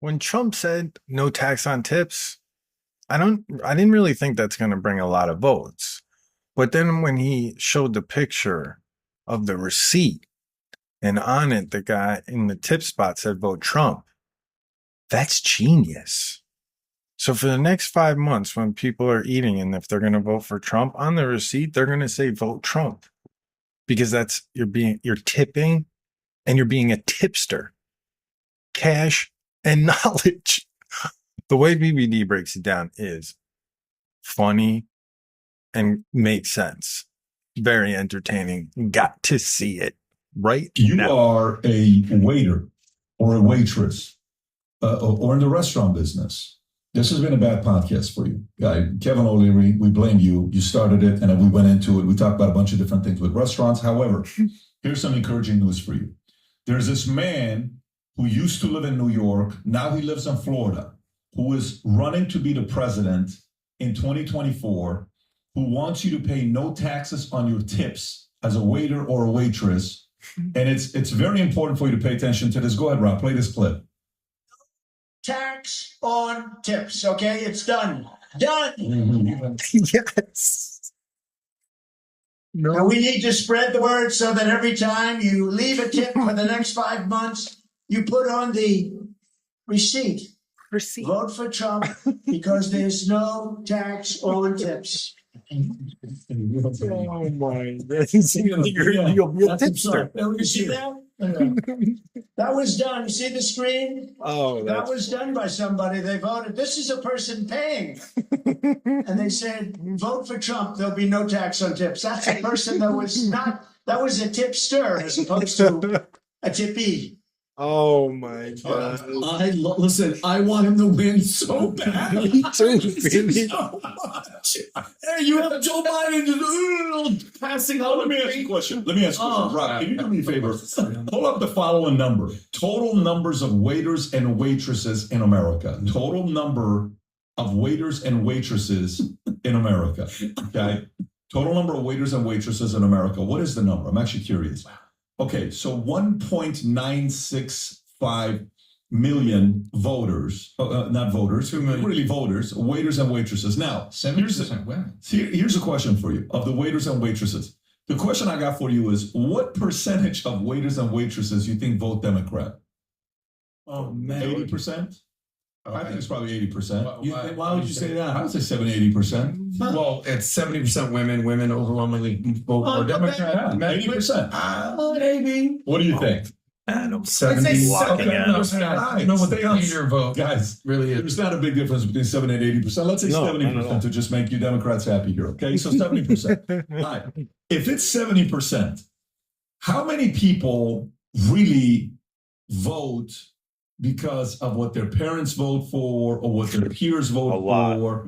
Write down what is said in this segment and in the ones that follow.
When Trump said no tax on tips, I didn't really think that's going to bring a lot of votes. But then when he showed the picture of the receipt and on it the guy in the tip spot said vote Trump, that's genius. So for the next 5 months when people are eating and if they're going to vote for Trump on the receipt, they're going to say vote Trump because that's you're tipping and you're being a tipster. Cash and knowledge. The way PBD breaks it down is funny and makes sense. Very entertaining. Got to see it right You now. are a waiter or a waitress or in the restaurant business. This has been a bad podcast for you. Kevin O'Leary, we blame you. You started it and we went into it. We talked about a bunch of different things with restaurants. However, here's some encouraging news for you. There's this man who used to live in New York. Now he lives in Florida, who is running to be the president in 2024, who wants you to pay no taxes on your tips as a waiter or a waitress. And it's very important for you to pay attention to this. Go ahead, Rob, play this clip. Tax on tips, okay? It's done. Done. Yes. No. And we need to spread the word so that every time you leave a tip for the next 5 months, you put on the receipt. Vote for Trump because there's no tax on tips. Oh my! You'll be a tipster. You see that? That was done. You see the screen? Oh, that was done by somebody. They voted. This is a person paying, and they said, "Vote for Trump. There'll be no tax on tips." That's a person that was not. That was a tipster as opposed to a tippee. Oh my God! Listen. I want him to win so bad. Me too, baby. So much. Hey, you have Joe Biden just passing out. Let me ask you a question. Rob, can you do me a favor? Pull up the following number. Total numbers of waiters and waitresses in America. Total number of waiters and waitresses in America. Okay? Total number of waiters and waitresses in America. What is the number? I'm actually curious. Okay, so 1.965 million voters, not voters, really voters, waiters and waitresses. Now, 70% women. Here's a question for you of the waiters and waitresses. The question I got for you is, what percentage of waiters and waitresses you think vote Democrat? Oh, man. 80%? I think it's probably 80%. Why would you say that? I would say 70-80%. Well, it's 70% women. Women overwhelmingly vote for Democrat. 80%. Maybe. What do you think? Adam, 70. I know what they need your vote. Guys, Really is. there's not a big difference between 70 and 80%. Let's say No, 70% to just make you Democrats happy here. Okay, so 70%. All right. If it's 70%, how many people really vote because of what their parents vote for or what their peers vote for?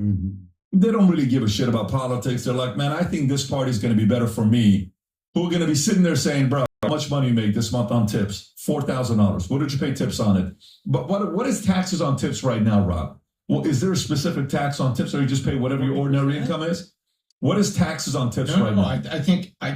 They don't really give a shit about politics. They're like, man, I think this party is going to be better for me. Who are going to be sitting there saying, bro, how much money you make this month on tips? $4,000. What did you pay tips on it? But what is taxes on tips right now, Rob? Well, is there a specific tax on tips or you just pay whatever your ordinary income is? What is taxes on tips right now? I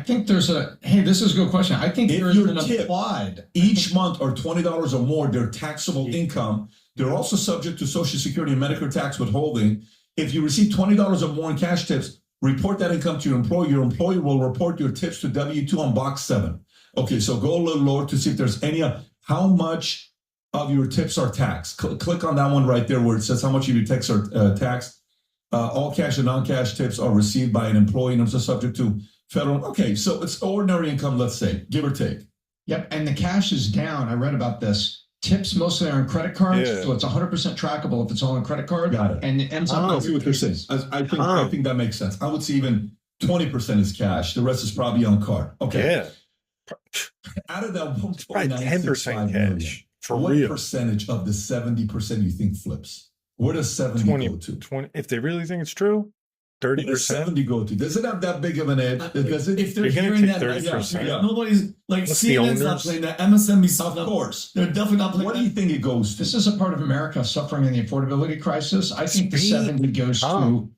think there's this is a good question. I think there's an applied. Each month or $20 or more, their taxable income. They're also subject to Social Security and Medicare tax withholding. If you receive $20 or more in cash tips, report that income to your employer. Your employer will report your tips to W-2 on box 7. Okay, so go a little lower to see if there's any, how much of your tips are taxed. Click on that one right there where it says how much of your tips are taxed. All cash and non-cash tips are received by an employee and also subject to federal. Okay, so it's ordinary income, let's say, give or take. Yep, and the cash is down. I read about this. Tips mostly are on credit cards, so it's 100% trackable if it's all on credit card. Got it. And it ends up. I see what you're saying. I think that makes sense. I would say even 20% is cash. The rest is probably on card. Okay. Yeah. Out of that 10% cash. For what real. Percentage of the 70% you think flips? Where does 70 go to? 20. If they really think it's true, 30%. Where does 70 go to? Does it have that big of an edge? Does it? If they're You're gonna hearing take that, 30%. yeah. Nobody's like What's the CNN's not owners? playing that. MSNBC's Of not. course. They're definitely not playing What that. do you think it goes to? This is a part of America suffering in the affordability crisis. I think the 70 goes to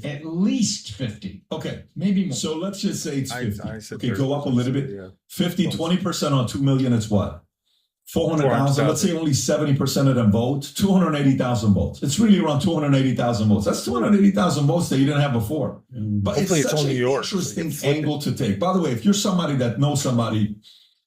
at least 50. Okay. Maybe more. So let's just say it's 50. I said Okay, go up a little bit. Yeah. 50, 20% on 2 million, it's what? 400,000. Let's say only 70% of them vote. 280,000 votes. It's really around 280,000 votes. That's 280,000 votes that you didn't have before. But hopefully it's such only an yours. interesting angle to take. By the way, if you're somebody that knows somebody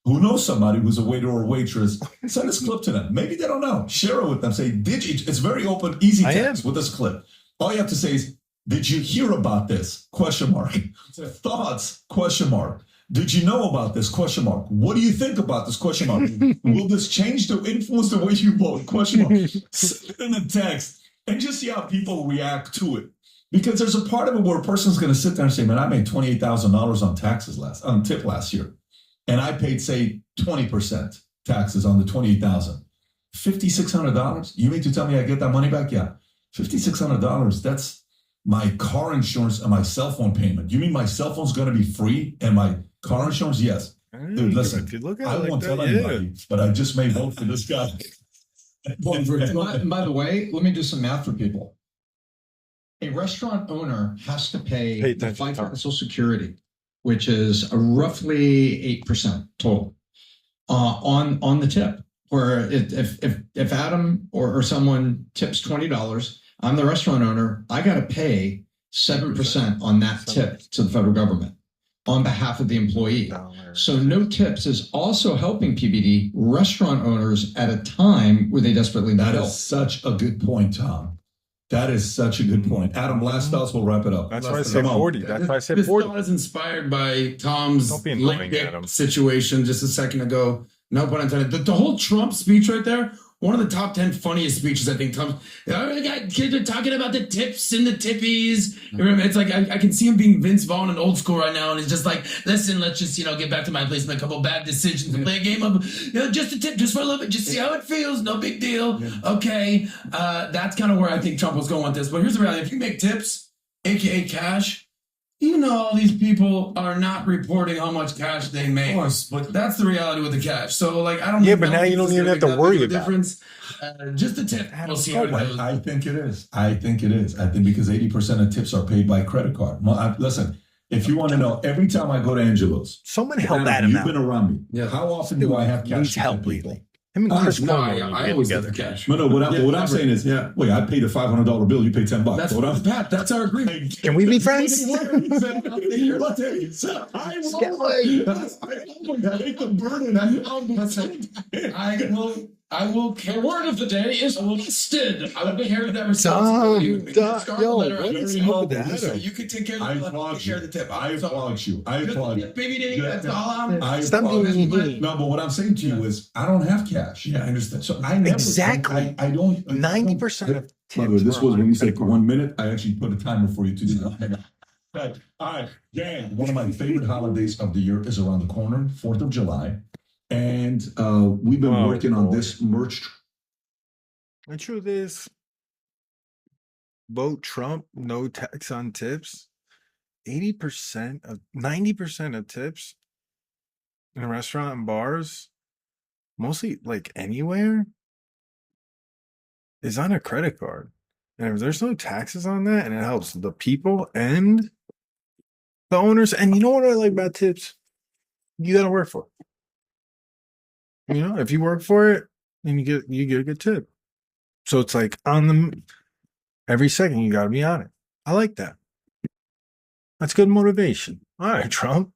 who knows somebody who's a waiter or a waitress, send this clip to them. Maybe they don't know. Share it with them. Say, did you? It's very open, easy text with this clip. All you have to say is, did you hear about this? Question mark. Thoughts? Question mark. Did you know about this? Question mark. What do you think about this? Question mark. Will this change to influence the way you vote? Question mark. Send in a text and just see how people react to it. Because there's a part of it where a person's going to sit there and say, man, I made $28,000 on taxes on tip last year. And I paid, say, 20% taxes on the $28,000. $5,600? You mean to tell me I get that money back? Yeah. $5,600, that's my car insurance and my cell phone payment. You mean my cell phone's going to be free and my car insurance? Yes. Dude, listen, I won't tell anybody, but I just may vote for this guy. By the way, let me do some math for people. A restaurant owner has to pay the FICA and Social Security, which is roughly 8% total on the tip. Where if Adam or someone tips $20, I'm the restaurant owner, I got to pay 7% on that tip to the federal government on behalf of the employee. So no tips is also helping PBD restaurant owners at a time where they desperately need help. That is such a good point, Tom. That is such a good point. Adam, last thoughts, we'll wrap it up. That's why I said 40. That's why I said 40. This thought is inspired by Tom's Don't be annoying, Adam. situation just a second ago. No pun intended. The whole Trump speech right there, one of the top 10 funniest speeches, I think. Tom's, kids are talking about the tips and the tippies. Remember, it's like I can see him being Vince Vaughn in Old School right now, and he's just like, listen, let's just get back to my place, make a couple bad decisions, and play a game of just a tip, just for a little bit, just see how it feels, no big deal. Okay, that's kind of where I think Trump was going with this. But here's the reality: if you make tips, aka cash, all these people are not reporting how much cash they make. But that's the reality with the cash. So, I don't. Yeah, but now you don't even have to worry about difference. Just the tip. We'll see how it goes. I think it is. I think because 80% of tips are paid by credit card. Well, listen, if you want to know, every time I go to Angelo's, someone help Adam you've out. been around me. Yeah. How often do I have cash? Needs help lately. Him and Chris I always get the cash. No, what I'm saying is, wait, I paid a $500 bill, you pay $10. That's our agreement. Can we be friends? I will take the burden. I will. The word of the day is listed. I will carry that responsibility. You can take care of the tip. I applaud you. PBD, that's all I'm. No, but what I'm saying to you is, I don't have cash. Yeah, I understand. So I never. Exactly. I don't. 90% of tips. This was when you said 1 minute. I actually put a timer for you to do that. All right, Dan. One of my favorite holidays of the year is around the corner, 4th of July. And we've been working on this merch. The truth is, vote Trump, no tax on tips. 90% of tips in a restaurant and bars, mostly anywhere, is on a credit card. And if there's no taxes on that, and it helps the people and the owners, and you know what I like about tips? You got to work for it. If you work for it, then you get a good tip. So it's every second you got to be on it. I like that. That's good motivation. All right, Trump.